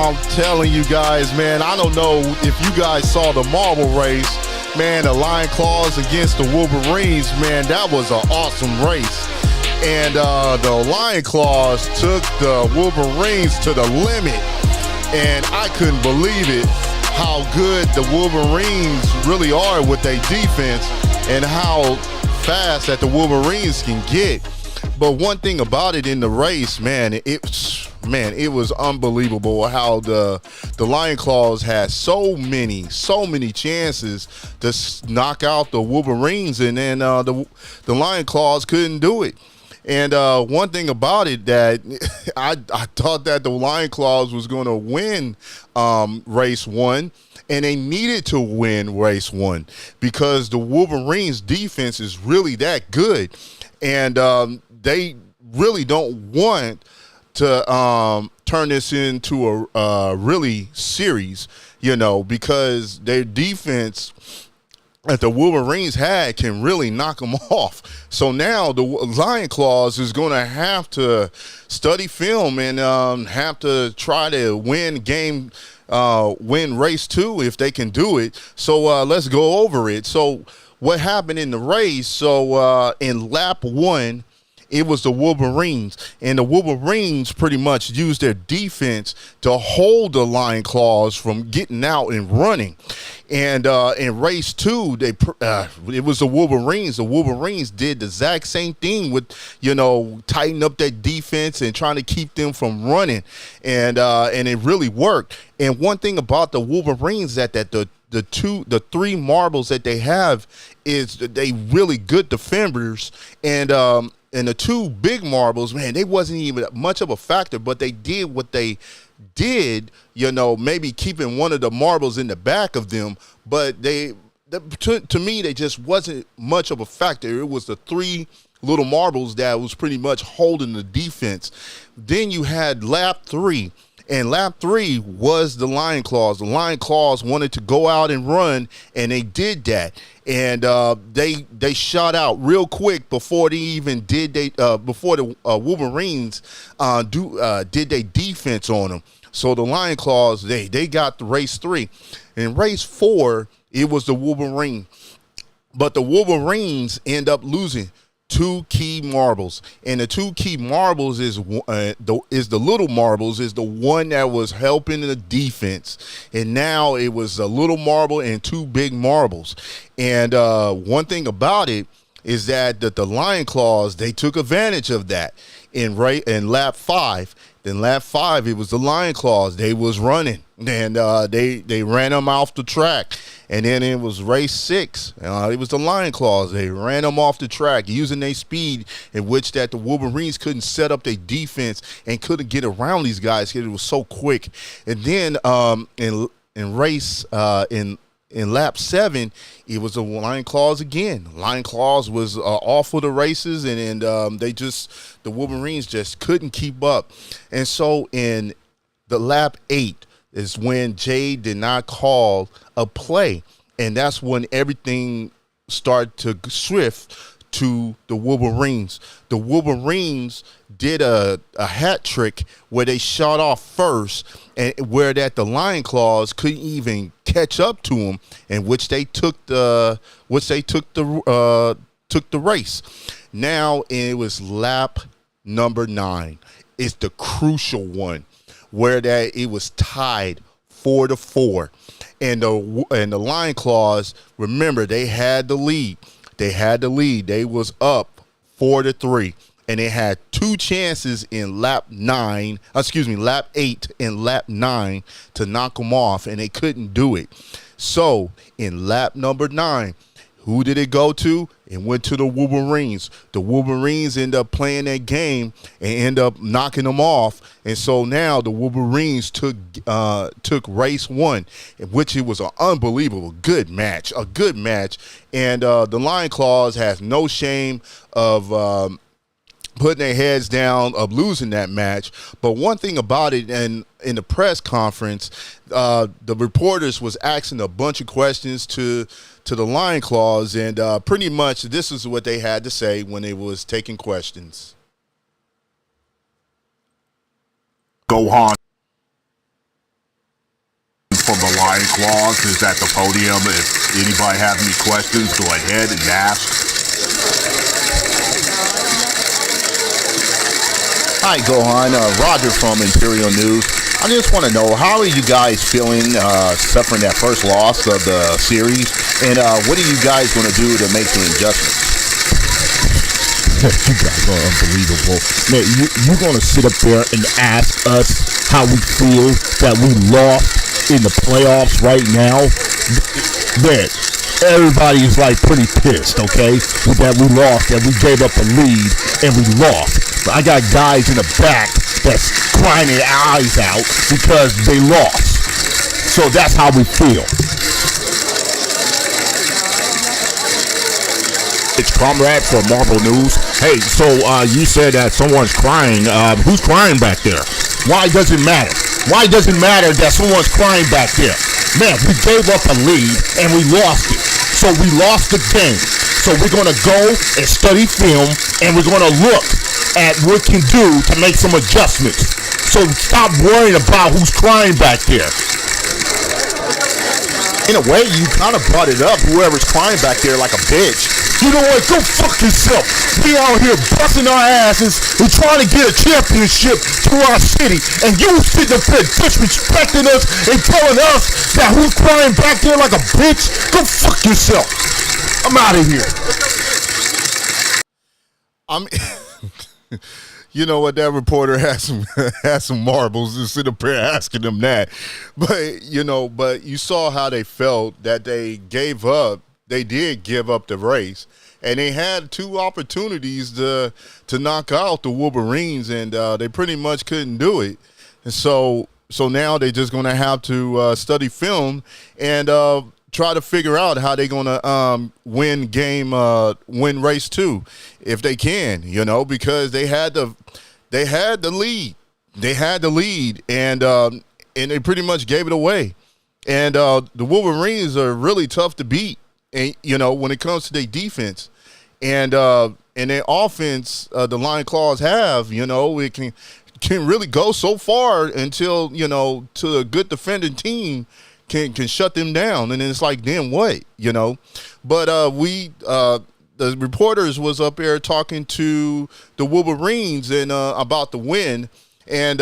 I'm telling you guys, man, I don't know if you guys saw the marble race, man, the Lion Claws against the Wolverines, man, that was an awesome race. And the Lion Claws took the Wolverines to the limit, and I couldn't believe it, how good the Wolverines really are with their defense and how fast that the Wolverines can get. But one thing about it in the race, man, it was unbelievable how the Lion Claws had so many chances to knock out the Wolverines, and then the Lion Claws couldn't do it. And one thing about it that I thought that the Lion Claws was going to win race one, and they needed to win race one because the Wolverines' defense is really that good, and they really don't want to turn this into a really series, because their defense that the Wolverines had can really knock them off. So now the Lion Claws is going to have to study film and have to try to win race two if they can do it. So let's go over it. So what happened in the race? So in lap one, it was the Wolverines, and the Wolverines pretty much used their defense to hold the Lion Claws from getting out and running. And in race two, it was the Wolverines. The Wolverines did the exact same thing with, tighten up their defense and trying to keep them from running, and it really worked. And one thing about the Wolverines that the three marbles that they have is that they really good defenders, and the two big marbles, man, they wasn't even much of a factor, but they did what they did, maybe keeping one of the marbles in the back of them. But to me, they just wasn't much of a factor. It was the three little marbles that was pretty much holding the defense. Then you had lap three. And lap three was the Lion Claws. The Lion Claws wanted to go out and run, and they did that. And they shot out real quick before they even did before the Wolverines did their defense on them. So the Lion Claws, they got the race three. In race four, it was the Wolverine, but the Wolverines end up losing two key marbles, and the two key marbles is the little marbles, is the one that was helping the defense, and now it was a little marble and two big marbles. And one thing about it is that the Lion Claws, they took advantage of that in lap five. Then lap five, it was the Lion Claws. They was running, and they ran them off the track. And then it was race six. It was the Lion Claws. They ran them off the track using their speed, in which that the Wolverines couldn't set up their defense and couldn't get around these guys because it was so quick. And then in lap seven, it was the Lion Claws again. Lion Claws was off of the races, and the Wolverines just couldn't keep up. And so in the lap 8 is when Jay did not call a play, and that's when everything started to shift to the Wolverines. The Wolverines did a hat trick where they shot off first, and where that the Lion Claws couldn't even catch up to them, in which they took the race. Now it was lap number 9. It's the crucial one where that it was tied 4-4, and the Lion Claws, remember, they had the lead. They was up 4-3, and they had two chances in lap 8 and lap 9 to knock them off, and they couldn't do it. So in lap number 9, who did it go to? It went to the Wolverines. The Wolverines end up playing that game and end up knocking them off. And so now the Wolverines took race 1, which it was an unbelievable good match, And the Lion Claws has no shame of putting their heads down of losing that match. But one thing about it, and in the press conference, the reporters was asking a bunch of questions to the Lion Claws, and pretty much this is what they had to say when they was taking questions. Go on. the Lion Claws is at the podium. If anybody have any questions, go ahead and ask. Hi, Gohan. Roger from Imperial News. I just want to know, how are you guys feeling suffering that first loss of the series? And what are you guys going to do to make some adjustments? You guys are unbelievable. Man, you're going to sit up there and ask us how we feel that we lost in the playoffs right now? Man, everybody's like pretty pissed, okay? That we lost, that we gave up a lead and we lost. But I got guys in the back that's crying their eyes out because they lost. So that's how we feel. It's Comrade for Marvel News. Hey, so you said that someone's crying. Who's crying back there? Why does it matter? Why does it matter that someone's crying back there? Man, we gave up a lead and we lost it. So we lost the game. So we're going to go and study film and we're going to look at what we can do to make some adjustments. So stop worrying about who's crying back there. In a way, you kind of brought it up, whoever's crying back there like a bitch. You know what? Go fuck yourself. We out here busting our asses and trying to get a championship to our city. And you sitting up there disrespecting us and telling us that who's crying back there like a bitch? Go fuck yourself. I'm out of here. You know what? That reporter has some marbles and sit up there asking them that. But you saw how they felt that they gave up. They did give up the race, and they had two opportunities to knock out the Wolverines, and they pretty much couldn't do it. And so now they're just going to have to study film and try to figure out how they're going to win race 2 if they can, because they had the lead. They had the lead, and they pretty much gave it away. And the Wolverines are really tough to beat. And, when it comes to their defense and their offense, the Lion Claws have, it can really go so far until, to a good defending team can shut them down. And then it's like, then what, But the reporters was up there talking to the Wolverines and about the win. And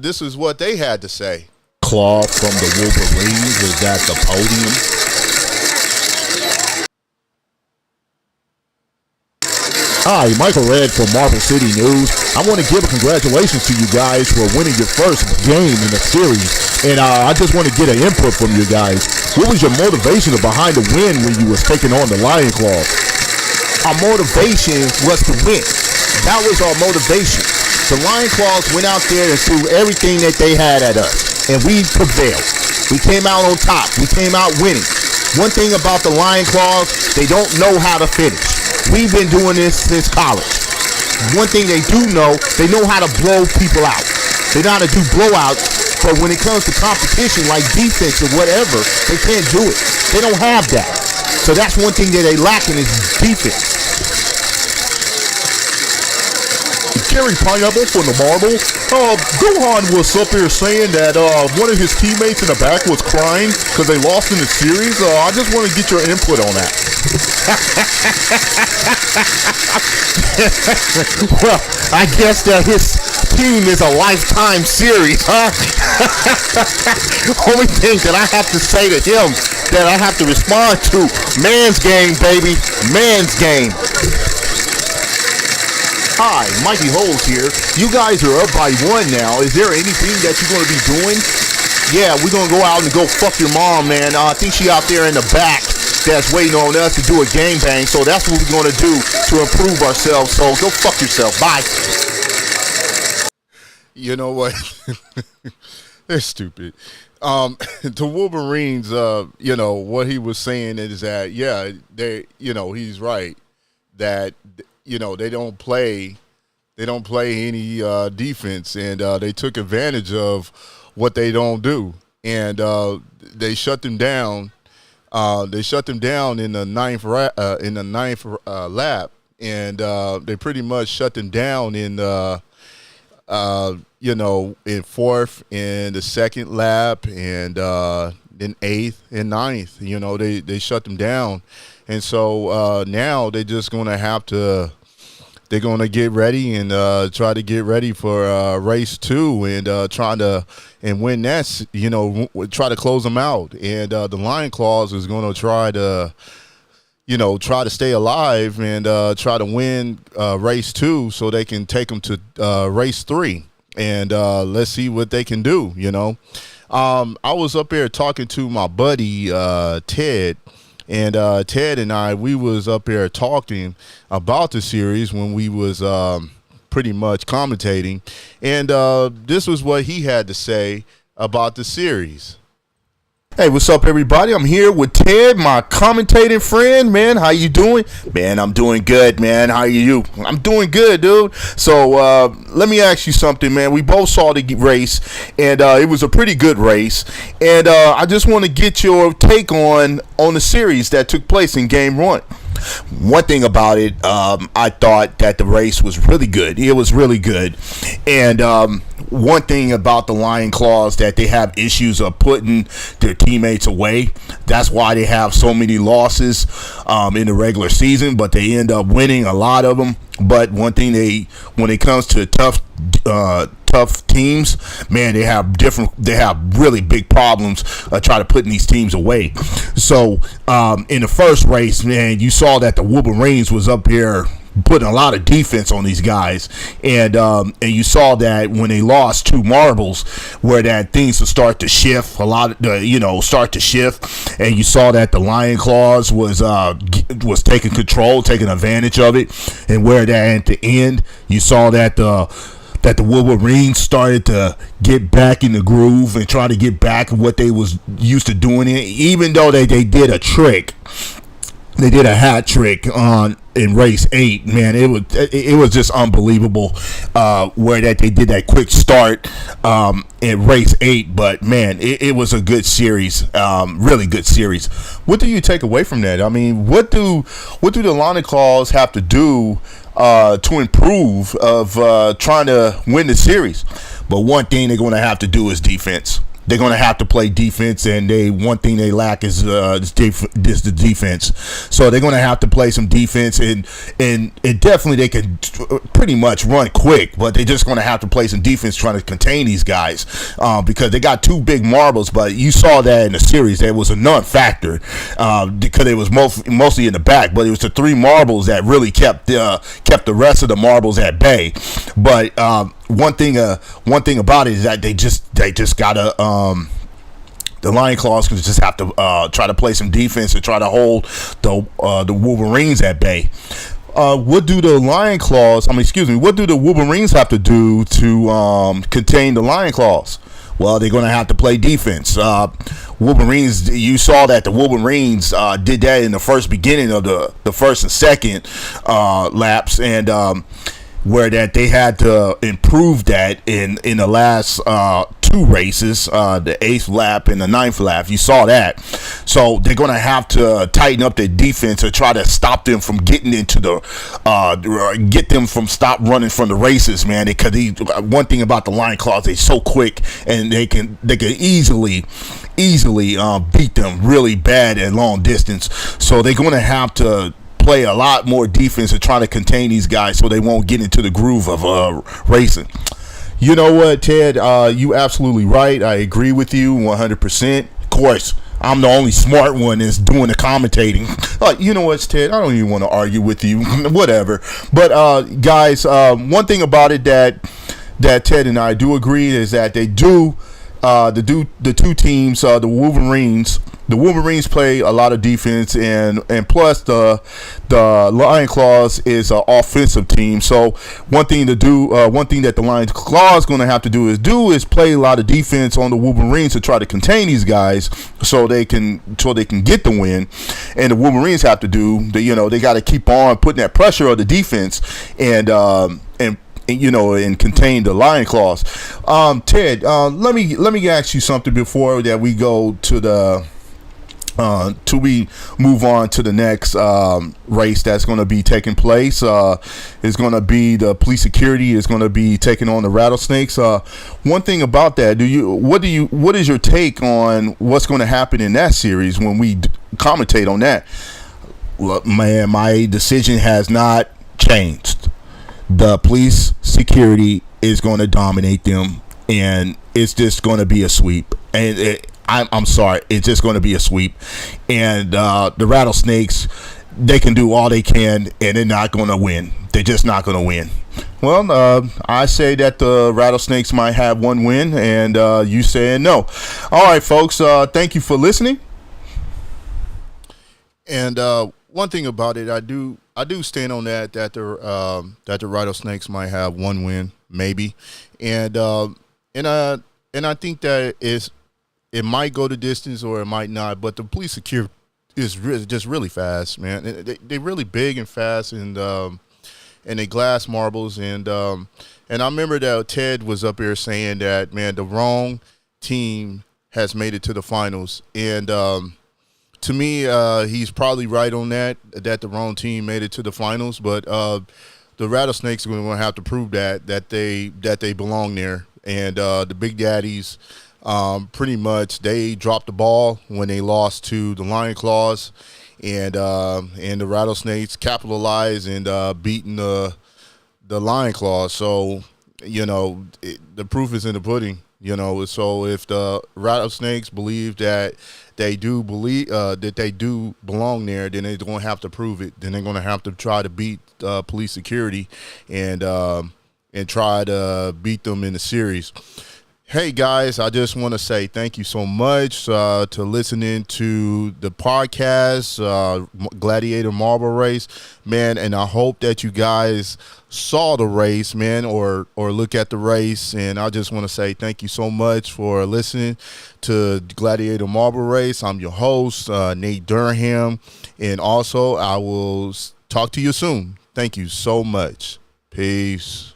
this is what they had to say. Claw from the Wolverines is at the podium. Hi, Michael Red from Marvel City News. I want to give a congratulations to you guys for winning your first game in the series. And I just want to get an input from you guys. What was your motivation behind the win when you was taking on the Lion Claws? Our motivation was to win. That was our motivation. The Lion Claws went out there and threw everything that they had at us. And we prevailed. We came out on top. We came out winning. One thing about the Lion Claws, they don't know how to finish. We've been doing this since college. One thing they do know, they know how to blow people out. They know how to do blowouts, but when it comes to competition like defense or whatever, they can't do it. They don't have that. So that's one thing that they lacking is defense. Jerry Pineapple from the Marvel. Gohan was up here saying that one of his teammates in the back was crying because they lost in the series. I just want to get your input on that. Well, I guess that his team is a lifetime series, huh? Only thing that I have to say to him that I have to respond to, man's game, baby, man's game. Hi, Mikey Holes here. You guys are up by 1 now. Is there anything that you're going to be doing? Yeah, we're going to go out and go fuck your mom, man. I think she out there in the back that's waiting on us to do a game bang. So that's what we're going to do to improve ourselves. So go fuck yourself. Bye. You know what? They're stupid. The Wolverines, what he was saying is that, yeah, he's right that, they don't play any defense, and they took advantage of what they don't do, and they shut them down. They shut them down in the ninth lap, and they pretty much shut them down in in fourth and the second lap, and then 8th and 9th. You know, they shut them down, and so now they're just going to have to. They're going to get ready and try to get ready for race 2 and try to and win that. You know, try to close them out. And the Lion Claws is going to try to. You know, try to stay alive and try to win race 2 so they can take them to race 3. And let's see what they can do, you know. I was up there talking to my buddy Ted, and Ted and I, we was up there talking about the series when we was pretty much commentating. And this was what he had to say about the series. Hey, what's up, everybody? I'm here with Ted, my commentating friend. Man, how you doing? Man, I'm doing good, man. How are you? I'm doing good, dude. So let me ask you something, man. We both saw the race, and it was a pretty good race. And I just want to get your take on the series that took place in Game 1. One thing about it, I thought that the race was really good. It was really good. And one thing about the Lion Claws that they have issues of putting their teammates away. That's why they have so many losses in the regular season, but they end up winning a lot of them. But one thing when it comes to tough teams, man, they have really big problems trying to putting these teams away. So in the first race, man, you saw that the Wolverines was up here putting a lot of defense on these guys, and you saw that when they lost 2 marbles, where that things would start to shift start to shift, and you saw that the Lion Claws was taking control, taking advantage of it, and where that at the end, you saw that the Wolverines started to get back in the groove and try to get back what they was used to doing it, even though they did a trick. They did a hat trick in race 8, man. It was just unbelievable where that they did that quick start in race 8. But man, it was a good series, really good series. What do you take away from that? I mean, what do the Lion Claws have to do to improve of trying to win the series? But one thing they're going to have to do is defense. They're going to have to play defense, and one thing they lack is the defense. So they're going to have to play some defense, and definitely they can pretty much run quick, but they're just going to have to play some defense trying to contain these guys because they got 2 big marbles. But you saw that in the series, there was a non-factor because it was mostly in the back, but it was the 3 marbles that really kept the rest of the marbles at bay. But one thing about it is that they just gotta the Lion Claws just have to try to play some defense and try to hold the Wolverines at bay. What do the Wolverines have to do to contain the Lion Claws? Well, they're going to have to play defense. Wolverines, you saw that the Wolverines did that in the first beginning of the first and second laps, and where that they had to improve that in the last 2 races, the 8th lap and the 9th lap. You saw that. So they're going to have to tighten up their defense to try to stop them from getting into get them from stop running from the races, man. Because one thing about the Lion Claws, they're so quick, and they can easily beat them really bad at long distance. So they're going to have to play a lot more defense and try to contain these guys so they won't get into the groove of racing. You know what, Ted? You absolutely right. I agree with you 100%. Of course, I'm the only smart one that's doing the commentating. You know what, Ted? I don't even want to argue with you. Whatever. But guys, one thing about it that Ted and I do agree is that they do the 2 teams, the Wolverines. The Wolverines play a lot of defense, and plus the Lion Claws is an offensive team. So one thing that the Lion Claws going to have to do is play a lot of defense on the Wolverines to try to contain these guys, so they can get the win. And the Wolverines have to do they got to keep on putting that pressure on the defense and contain the Lion Claws. Ted, let me ask you something before that we go to Till we move on to the next race that's going to be taking place, is going to be the police security is going to be taking on the rattlesnakes. One thing about that, what is your take on what's going to happen in that series when we commentate on that? Look, man, my decision has not changed. The police security is going to dominate them, and it's just going to be a sweep. And I'm sorry, it's just going to be a sweep. And the rattlesnakes, they can do all they can, and they're not going to win. They're just not going to win. Well, I say that the rattlesnakes might have one win, and you saying no. All right, folks, thank you for listening. And one thing about it, I do stand on that the rattlesnakes might have one win, maybe, and I think that it might go the distance or it might not. But the police security is just really fast, man. They're really big and fast, and they glass marbles, and I remember that Ted was up here saying that, man, the wrong team has made it to the finals, and to me, he's probably right on that the wrong team made it to the finals, but the Rattlesnakes are going to have to prove that they belong there. And the Big Daddies, pretty much, they dropped the ball when they lost to the Lion Claws, and the Rattlesnakes capitalized and beating the Lion Claws. So, the proof is in the pudding. So if the Rattlesnakes believe that they do belong there, then they're going to have to prove it. Then they're going to have to try to beat police security and try to beat them in the series. Hey, guys, I just want to say thank you so much to listening to the podcast, Gladiator Marble Race, man, and I hope that you guys saw the race, man, or look at the race, and I just want to say thank you so much for listening to Gladiator Marble Race. I'm your host, Nate Durham, and also I will talk to you soon. Thank you so much. Peace.